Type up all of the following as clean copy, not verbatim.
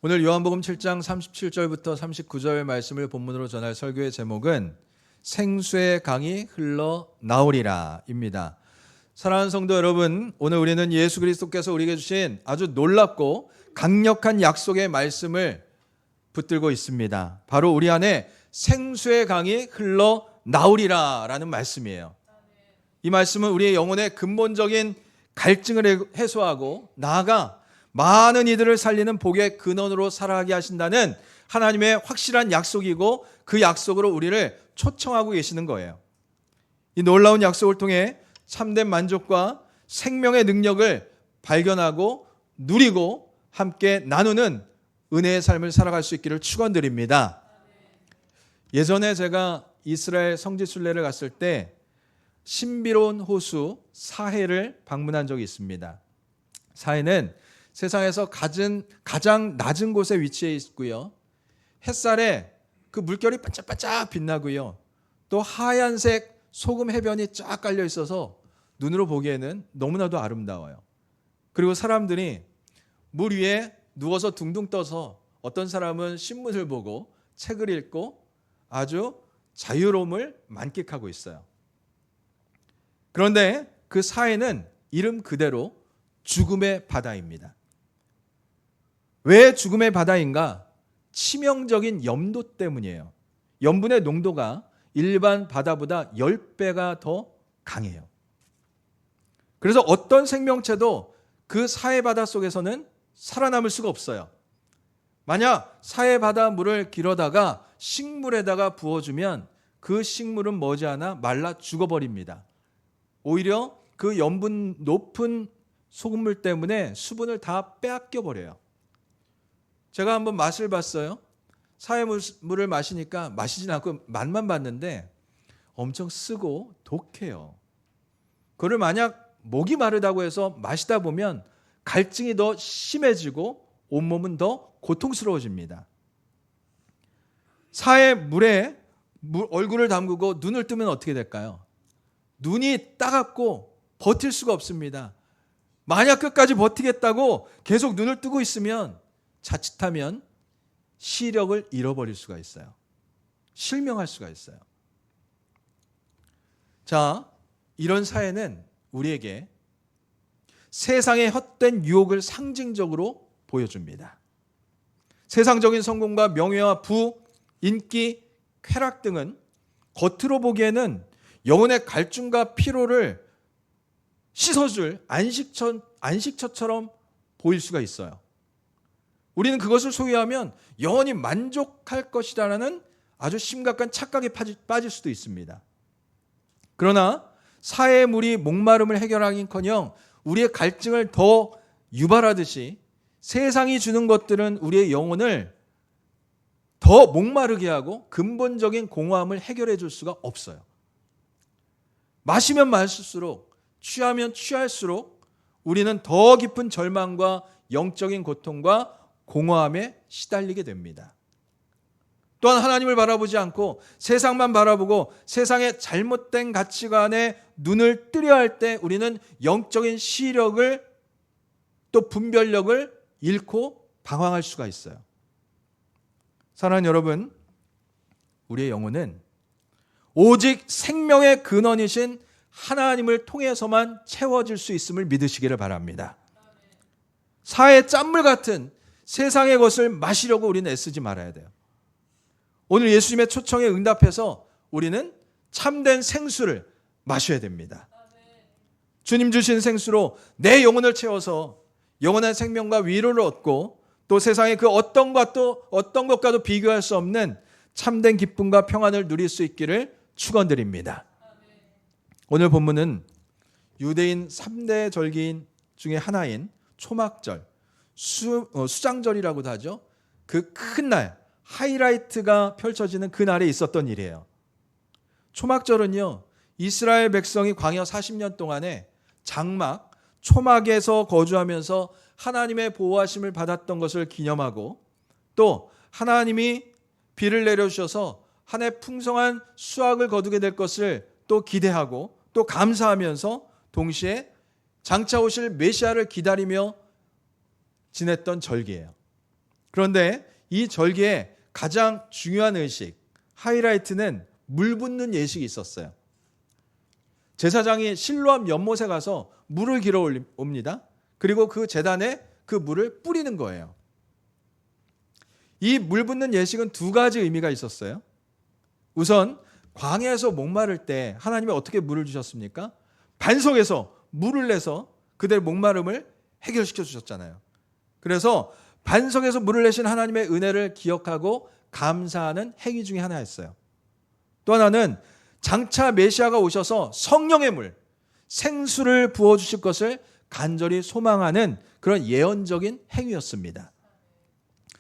오늘 요한복음 7장 37절부터 39절 말씀을 본문으로 전할 설교의 제목은 생수의 강이 흘러나오리라 입니다. 사랑하는 성도 여러분, 오늘 우리는 예수 그리스도께서 우리에게 주신 아주 놀랍고 강력한 약속의 말씀을 붙들고 있습니다. 바로 우리 안에 생수의 강이 흘러나오리라 라는 말씀이에요. 이 말씀은 우리의 영혼의 근본적인 갈증을 해소하고 나아가 많은 이들을 살리는 복의 근원으로 살아가게 하신다는 하나님의 확실한 약속이고, 그 약속으로 우리를 초청하고 계시는 거예요. 이 놀라운 약속을 통해 참된 만족과 생명의 능력을 발견하고 누리고 함께 나누는 은혜의 삶을 살아갈 수 있기를 축원드립니다. 예전에 제가 이스라엘 성지순례를 갔을 때 신비로운 호수 사해를 방문한 적이 있습니다. 사해는 세상에서 가장 낮은 곳에 위치해 있고요. 햇살에 그 물결이 반짝반짝 빛나고요. 또 하얀색 소금 해변이 쫙 깔려 있어서 눈으로 보기에는 너무나도 아름다워요. 그리고 사람들이 물 위에 누워서 둥둥 떠서 어떤 사람은 신문을 보고 책을 읽고 아주 자유로움을 만끽하고 있어요. 그런데 그 사해는 이름 그대로 죽음의 바다입니다. 왜 죽음의 바다인가? 치명적인 염도 때문이에요. 염분의 농도가 일반 바다보다 10배가 더 강해요. 그래서 어떤 생명체도 그 사해 바다 속에서는 살아남을 수가 없어요. 만약 사해 바다 물을 길어다가 식물에다가 부어주면 그 식물은 머지않아 말라 죽어버립니다. 오히려 그 염분 높은 소금물 때문에 수분을 다 빼앗겨 버려요. 제가 한번 맛을 봤어요. 사해물을 마시니까 마시진 않고 맛만 봤는데 엄청 쓰고 독해요. 그걸 만약 목이 마르다고 해서 마시다 보면 갈증이 더 심해지고 온몸은 더 고통스러워집니다. 사해물에 얼굴을 담그고 눈을 뜨면 어떻게 될까요? 눈이 따갑고 버틸 수가 없습니다. 만약 끝까지 버티겠다고 계속 눈을 뜨고 있으면 자칫하면 시력을 잃어버릴 수가 있어요. 실명할 수가 있어요. 자, 이런 사회는 우리에게 세상의 헛된 유혹을 상징적으로 보여줍니다. 세상적인 성공과 명예와 부, 인기, 쾌락 등은 겉으로 보기에는 영혼의 갈증과 피로를 씻어줄 안식처처럼 보일 수가 있어요. 우리는 그것을 소유하면 영원히 만족할 것이라는 아주 심각한 착각에 빠질 수도 있습니다. 그러나 사해의 물이 목마름을 해결하긴커녕 우리의 갈증을 더 유발하듯이 세상이 주는 것들은 우리의 영혼을 더 목마르게 하고 근본적인 공허함을 해결해 줄 수가 없어요. 마시면 마실수록, 취하면 취할수록 우리는 더 깊은 절망과 영적인 고통과 공허함에 시달리게 됩니다. 또한 하나님을 바라보지 않고 세상만 바라보고 세상의 잘못된 가치관에 눈을 뜨려 할 때 우리는 영적인 시력을 또 분별력을 잃고 방황할 수가 있어요. 사랑하는 여러분, 우리의 영혼은 오직 생명의 근원이신 하나님을 통해서만 채워질 수 있음을 믿으시기를 바랍니다. 사해 짠물 같은 세상의 것을 마시려고 우리는 애쓰지 말아야 돼요. 오늘 예수님의 초청에 응답해서 우리는 참된 생수를 마셔야 됩니다. 주님 주신 생수로 내 영혼을 채워서 영원한 생명과 위로를 얻고 또 세상의 그 어떤 것과도 비교할 수 없는 참된 기쁨과 평안을 누릴 수 있기를 축원드립니다. 오늘 본문은 유대인 3대 절기인 중에 하나인 초막절, 수장절이라고도 하죠. 그 큰 날, 하이라이트가 펼쳐지는 그 날에 있었던 일이에요. 초막절은요, 이스라엘 백성이 광야 40년 동안에 장막, 초막에서 거주하면서 하나님의 보호하심을 받았던 것을 기념하고 또 하나님이 비를 내려주셔서 한 해 풍성한 수확을 거두게 될 것을 또 기대하고 또 감사하면서 동시에 장차 오실 메시아를 기다리며 지냈던 절기예요. 그런데 이 절기에 가장 중요한 의식, 하이라이트는 물 붓는 예식이 있었어요. 제사장이 실로암 연못에 가서 물을 길어 옵니다. 그리고 그 제단에 그 물을 뿌리는 거예요. 이 물 붓는 예식은 두 가지 의미가 있었어요. 우선 광야에서 목마를 때 하나님이 어떻게 물을 주셨습니까? 반석에서 물을 내서 그들의 목마름을 해결시켜 주셨잖아요. 그래서 반석에서 물을 내신 하나님의 은혜를 기억하고 감사하는 행위 중에 하나였어요. 또 하나는 장차 메시아가 오셔서 성령의 물, 생수를 부어주실 것을 간절히 소망하는 그런 예언적인 행위였습니다.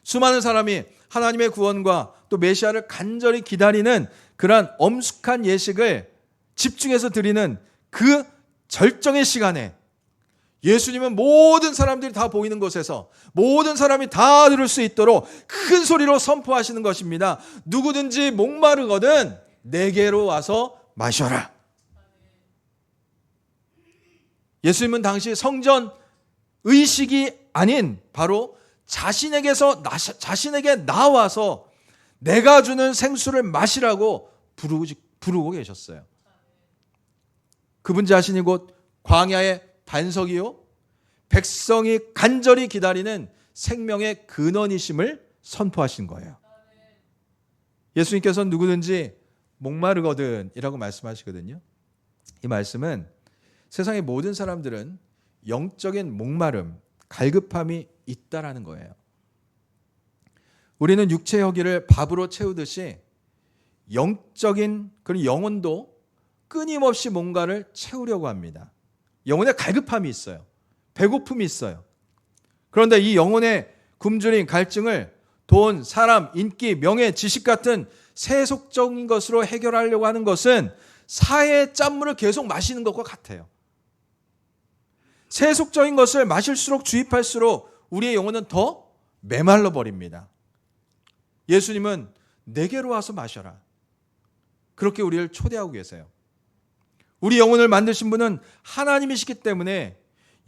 수많은 사람이 하나님의 구원과 또 메시아를 간절히 기다리는 그러한 엄숙한 예식을 집중해서 드리는 그 절정의 시간에 예수님은 모든 사람들이 다 보이는 곳에서 모든 사람이 다 들을 수 있도록 큰 소리로 선포하시는 것입니다. 누구든지 목마르거든 내게로 와서 마셔라. 예수님은 당시 성전 의식이 아닌 바로 자신에게 나와서 내가 주는 생수를 마시라고 부르고 계셨어요. 그분 자신이 곧 광야의 반석이요 백성이 간절히 기다리는 생명의 근원이심을 선포하신 거예요. 예수님께서는 누구든지 목마르거든 이라고 말씀하시거든요. 이 말씀은 세상의 모든 사람들은 영적인 목마름, 갈급함이 있다라는 거예요. 우리는 육체의 허기를 밥으로 채우듯이 영적인 그런 영혼도 끊임없이 뭔가를 채우려고 합니다. 영혼에 갈급함이 있어요. 배고픔이 있어요. 그런데 이 영혼의 굶주린 갈증을 돈, 사람, 인기, 명예, 지식 같은 세속적인 것으로 해결하려고 하는 것은 사해의 짠물을 계속 마시는 것과 같아요. 세속적인 것을 마실수록 주입할수록 우리의 영혼은 더 메말라 버립니다. 예수님은 내게로 와서 마셔라. 그렇게 우리를 초대하고 계세요. 우리 영혼을 만드신 분은 하나님이시기 때문에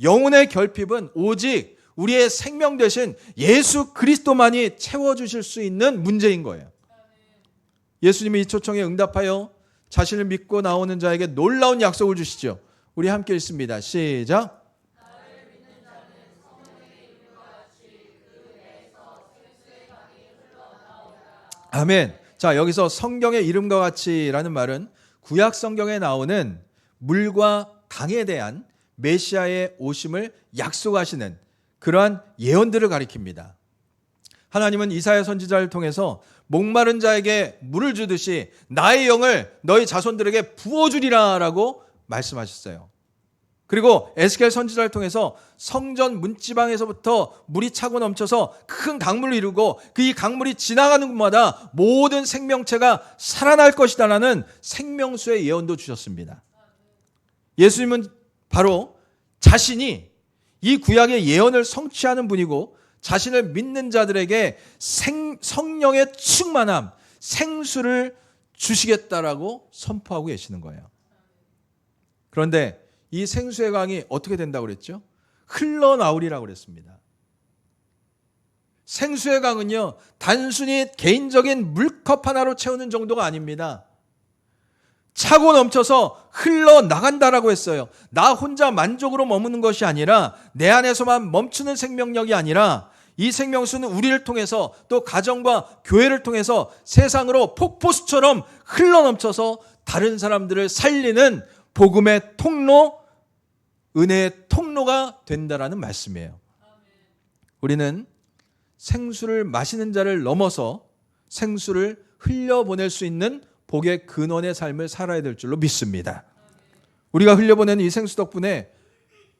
영혼의 결핍은 오직 우리의 생명 되신 예수 그리스도만이 채워주실 수 있는 문제인 거예요. 예수님이 이 초청에 응답하여 자신을 믿고 나오는 자에게 놀라운 약속을 주시죠. 우리 함께 읽습니다. 시작. 아멘. 자, 여기서 성경의 이름과 같이라는 말은 구약 성경에 나오는 물과 강에 대한 메시아의 오심을 약속하시는 그러한 예언들을 가리킵니다. 하나님은 이사야 선지자를 통해서 목마른 자에게 물을 주듯이 나의 영을 너희 자손들에게 부어주리라라고 말씀하셨어요. 그리고 에스겔 선지자를 통해서 성전 문지방에서부터 물이 차고 넘쳐서 큰 강물을 이루고 그 이 강물이 지나가는 곳마다 모든 생명체가 살아날 것이다라는 생명수의 예언도 주셨습니다. 예수님은 바로 자신이 이 구약의 예언을 성취하는 분이고 자신을 믿는 자들에게 성령의 충만함, 생수를 주시겠다라고 선포하고 계시는 거예요. 그런데 이 생수의 강이 어떻게 된다고 그랬죠? 흘러나오리라고 그랬습니다. 생수의 강은요, 단순히 개인적인 물컵 하나로 채우는 정도가 아닙니다. 차고 넘쳐서 흘러나간다라고 했어요. 나 혼자 만족으로 머무는 것이 아니라 내 안에서만 멈추는 생명력이 아니라 이 생명수는 우리를 통해서 또 가정과 교회를 통해서 세상으로 폭포수처럼 흘러넘쳐서 다른 사람들을 살리는 복음의 통로, 은혜의 통로가 된다라는 말씀이에요. 우리는 생수를 마시는 자를 넘어서 생수를 흘려보낼 수 있는 복의 근원의 삶을 살아야 될 줄로 믿습니다. 우리가 흘려보내는 이 생수 덕분에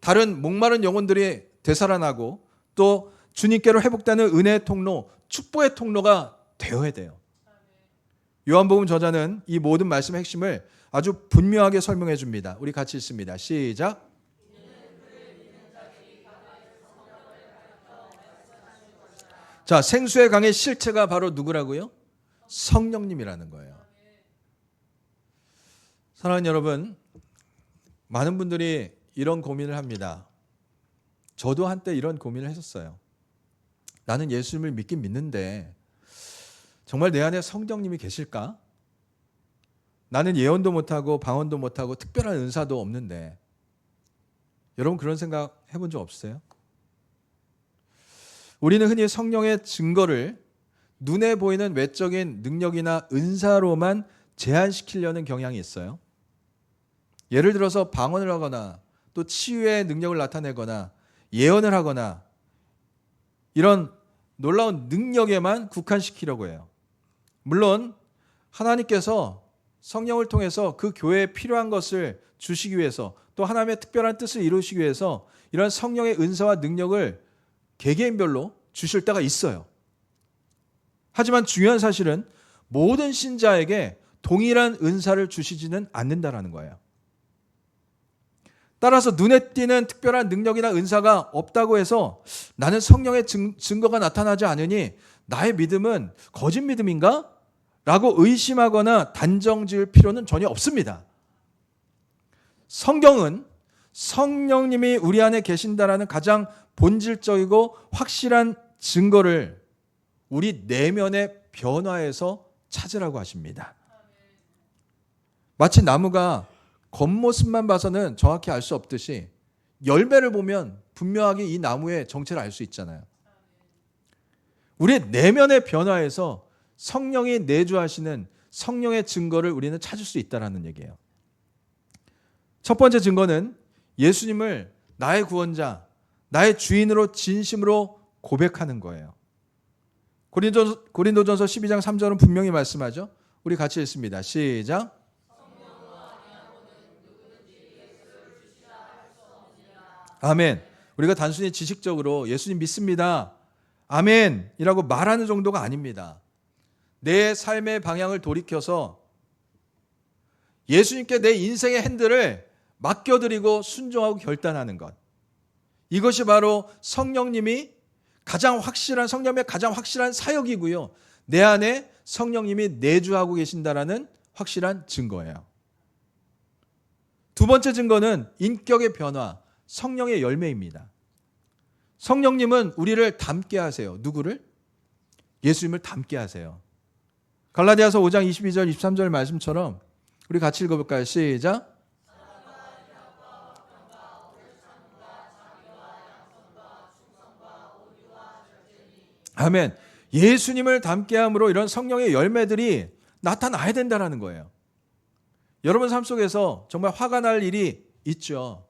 다른 목마른 영혼들이 되살아나고 또 주님께로 회복되는 은혜의 통로, 축복의 통로가 되어야 돼요. 요한복음 저자는 이 모든 말씀의 핵심을 아주 분명하게 설명해 줍니다. 우리 같이 읽습니다. 시작. 자, 생수의 강의 실체가 바로 누구라고요? 성령님이라는 거예요. 사랑하는 여러분, 많은 분들이 이런 고민을 합니다. 저도 한때 이런 고민을 했었어요. 나는 예수님을 믿긴 믿는데 정말 내 안에 성령님이 계실까? 나는 예언도 못하고 방언도 못하고 특별한 은사도 없는데. 여러분 그런 생각 해본 적 없으세요? 우리는 흔히 성령의 증거를 눈에 보이는 외적인 능력이나 은사로만 제한시키려는 경향이 있어요. 예를 들어서 방언을 하거나 또 치유의 능력을 나타내거나 예언을 하거나 이런 놀라운 능력에만 국한시키려고 해요. 물론 하나님께서 성령을 통해서 그 교회에 필요한 것을 주시기 위해서 또 하나님의 특별한 뜻을 이루시기 위해서 이런 성령의 은사와 능력을 개개인별로 주실 때가 있어요. 하지만 중요한 사실은 모든 신자에게 동일한 은사를 주시지는 않는다라는 거예요. 따라서 눈에 띄는 특별한 능력이나 은사가 없다고 해서 나는 성령의 증거가 나타나지 않으니 나의 믿음은 거짓 믿음인가? 라고 의심하거나 단정 지을 필요는 전혀 없습니다. 성경은 성령님이 우리 안에 계신다라는 가장 본질적이고 확실한 증거를 우리 내면의 변화에서 찾으라고 하십니다. 마치 나무가 겉모습만 봐서는 정확히 알 수 없듯이 열매를 보면 분명하게 이 나무의 정체를 알 수 있잖아요. 우리의 내면의 변화에서 성령이 내주하시는 성령의 증거를 우리는 찾을 수 있다는 얘기예요. 첫 번째 증거는 예수님을 나의 구원자, 나의 주인으로 진심으로 고백하는 거예요. 고린도전서 12장 3절은 분명히 말씀하죠. 우리 같이 읽습니다. 시작. 아멘. 우리가 단순히 지식적으로 예수님 믿습니다. 아멘이라고 말하는 정도가 아닙니다. 내 삶의 방향을 돌이켜서 예수님께 내 인생의 핸들을 맡겨드리고 순종하고 결단하는 것. 이것이 바로 성령님의 가장 확실한 사역이고요. 내 안에 성령님이 내주하고 계신다라는 확실한 증거예요. 두 번째 증거는 인격의 변화, 성령의 열매입니다. 성령님은 우리를 닮게 하세요. 누구를? 예수님을 닮게 하세요. 갈라디아서 5장 22절 23절 말씀처럼 우리 같이 읽어볼까요? 시작. 아멘. 예수님을 닮게 함으로 이런 성령의 열매들이 나타나야 된다는 거예요. 여러분 삶 속에서 정말 화가 날 일이 있죠.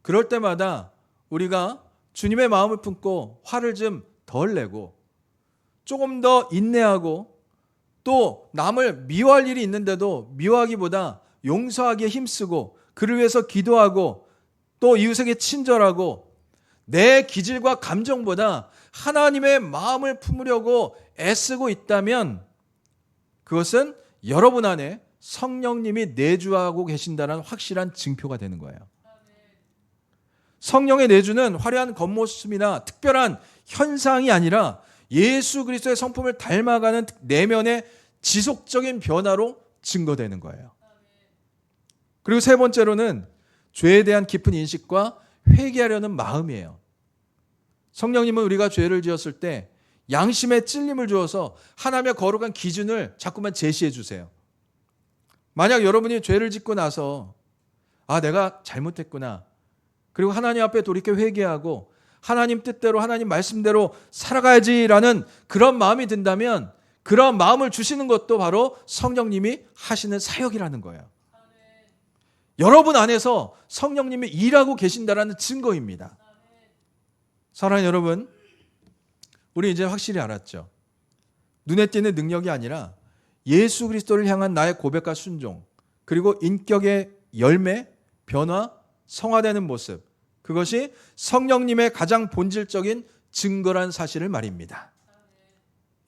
그럴 때마다 우리가 주님의 마음을 품고 화를 좀 덜 내고 조금 더 인내하고 또 남을 미워할 일이 있는데도 미워하기보다 용서하기에 힘쓰고 그를 위해서 기도하고 또 이웃에게 친절하고 내 기질과 감정보다 하나님의 마음을 품으려고 애쓰고 있다면 그것은 여러분 안에 성령님이 내주하고 계신다는 확실한 증표가 되는 거예요. 성령의 내주는 화려한 겉모습이나 특별한 현상이 아니라 예수 그리스도의 성품을 닮아가는 내면의 지속적인 변화로 증거되는 거예요. 그리고 세 번째로는 죄에 대한 깊은 인식과 회개하려는 마음이에요. 성령님은 우리가 죄를 지었을 때 양심의 찔림을 주어서 하나님의 거룩한 기준을 자꾸만 제시해 주세요. 만약 여러분이 죄를 짓고 나서 내가 잘못했구나. 그리고 하나님 앞에 돌이켜 회개하고 하나님 뜻대로 하나님 말씀대로 살아가야지라는 그런 마음이 든다면 그런 마음을 주시는 것도 바로 성령님이 하시는 사역이라는 거예요. 여러분 안에서 성령님이 일하고 계신다는 증거입니다. 사랑하는 여러분, 우리 이제 확실히 알았죠. 눈에 띄는 능력이 아니라 예수 그리스도를 향한 나의 고백과 순종, 그리고 인격의 열매, 변화, 성화되는 모습, 그것이 성령님의 가장 본질적인 증거란 사실을 말입니다.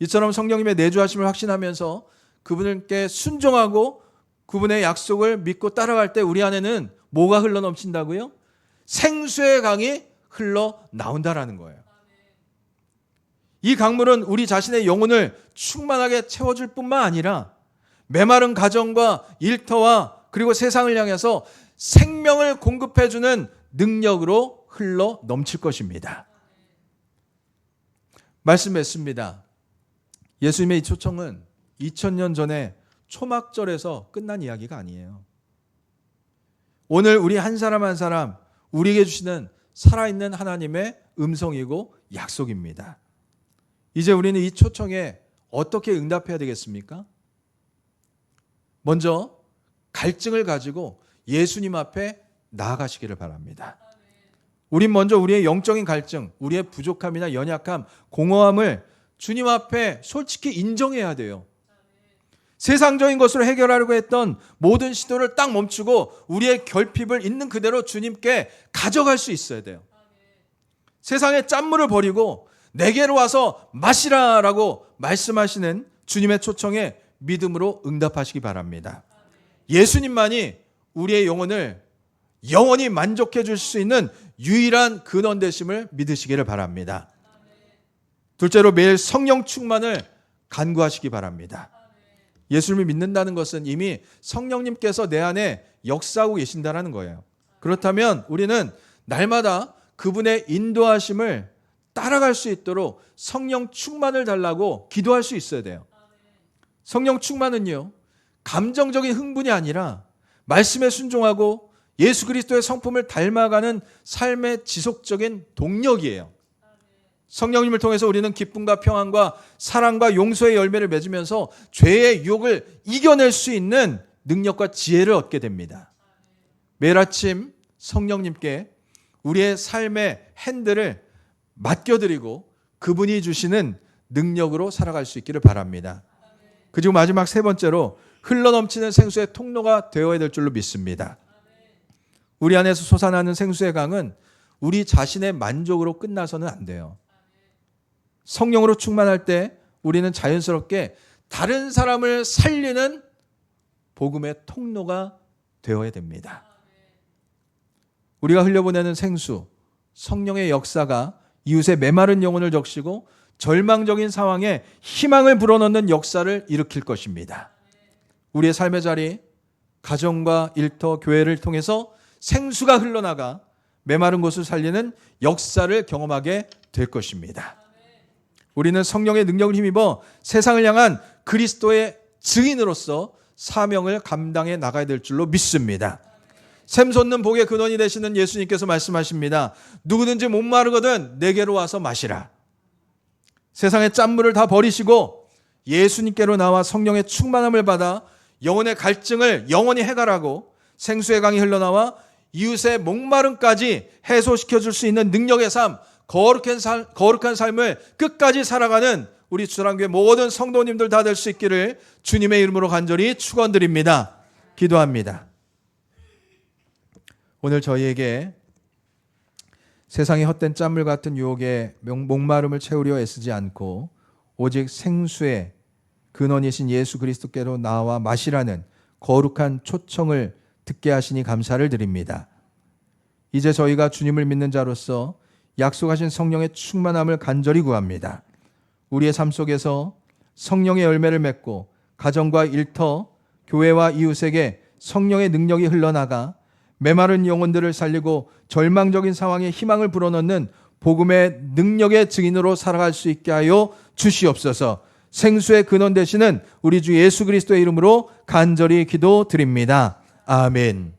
이처럼 성령님의 내주하심을 확신하면서 그분께 순종하고 그분의 약속을 믿고 따라갈 때 우리 안에는 뭐가 흘러넘친다고요? 생수의 강이 흘러나온다라는 거예요. 이 강물은 우리 자신의 영혼을 충만하게 채워줄 뿐만 아니라 메마른 가정과 일터와 그리고 세상을 향해서 생명을 공급해주는 능력으로 흘러 넘칠 것입니다. 말씀했습니다. 예수님의 이 초청은 2000년 전에 초막절에서 끝난 이야기가 아니에요. 오늘 우리 한 사람 한 사람 우리에게 주시는 살아있는 하나님의 음성이고 약속입니다. 이제 우리는 이 초청에 어떻게 응답해야 되겠습니까? 먼저 갈증을 가지고 예수님 앞에 나아가시기를 바랍니다. 우린 먼저 우리의 영적인 갈증, 우리의 부족함이나 연약함, 공허함을 주님 앞에 솔직히 인정해야 돼요. 세상적인 것으로 해결하려고 했던 모든 시도를 딱 멈추고 우리의 결핍을 있는 그대로 주님께 가져갈 수 있어야 돼요. 세상의 짠물을 버리고 내게로 와서 마시라라고 말씀하시는 주님의 초청에 믿음으로 응답하시기 바랍니다. 예수님만이 우리의 영혼을 영원히 만족해 줄 수 있는 유일한 근원 되심을 믿으시기를 바랍니다. 둘째로 매일 성령 충만을 간구하시기 바랍니다. 예수님을 믿는다는 것은 이미 성령님께서 내 안에 역사하고 계신다는 거예요. 그렇다면 우리는 날마다 그분의 인도하심을 따라갈 수 있도록 성령 충만을 달라고 기도할 수 있어야 돼요. 성령 충만은요, 감정적인 흥분이 아니라 말씀에 순종하고 예수 그리스도의 성품을 닮아가는 삶의 지속적인 동력이에요. 성령님을 통해서 우리는 기쁨과 평안과 사랑과 용서의 열매를 맺으면서 죄의 유혹을 이겨낼 수 있는 능력과 지혜를 얻게 됩니다. 매일 아침 성령님께 우리의 삶의 핸들을 맡겨드리고 그분이 주시는 능력으로 살아갈 수 있기를 바랍니다. 그리고 마지막 세 번째로 흘러넘치는 생수의 통로가 되어야 될 줄로 믿습니다. 우리 안에서 솟아나는 생수의 강은 우리 자신의 만족으로 끝나서는 안 돼요. 성령으로 충만할 때 우리는 자연스럽게 다른 사람을 살리는 복음의 통로가 되어야 됩니다. 우리가 흘려보내는 생수, 성령의 역사가 이웃의 메마른 영혼을 적시고 절망적인 상황에 희망을 불어넣는 역사를 일으킬 것입니다. 우리의 삶의 자리, 가정과 일터, 교회를 통해서 생수가 흘러나가 메마른 곳을 살리는 역사를 경험하게 될 것입니다. 우리는 성령의 능력을 힘입어 세상을 향한 그리스도의 증인으로서 사명을 감당해 나가야 될 줄로 믿습니다. 샘솟는 복의 근원이 되시는 예수님께서 말씀하십니다. 누구든지 목마르거든 내게로 와서 마시라. 세상의 짠물을 다 버리시고 예수님께로 나와 성령의 충만함을 받아 영혼의 갈증을 영원히 해결하고 생수의 강이 흘러나와 이웃의 목마름까지 해소시켜 줄 수 있는 능력의 삶, 거룩한 삶을 끝까지 살아가는 우리 주랑교회 모든 성도님들 다 될 수 있기를 주님의 이름으로 간절히 축원드립니다. 기도합니다. 오늘 저희에게 세상의 헛된 짠물 같은 유혹에 목마름을 채우려 애쓰지 않고 오직 생수의 근원이신 예수 그리스도께로 나와 마시라는 거룩한 초청을 듣게 하시니 감사를 드립니다. 이제 저희가 주님을 믿는 자로서 약속하신 성령의 충만함을 간절히 구합니다. 우리의 삶 속에서 성령의 열매를 맺고 가정과 일터, 교회와 이웃에게 성령의 능력이 흘러나가 메마른 영혼들을 살리고 절망적인 상황에 희망을 불어넣는 복음의 능력의 증인으로 살아갈 수 있게 하여 주시옵소서. 생수의 근원 되시는 우리 주 예수 그리스도의 이름으로 간절히 기도드립니다. 아멘.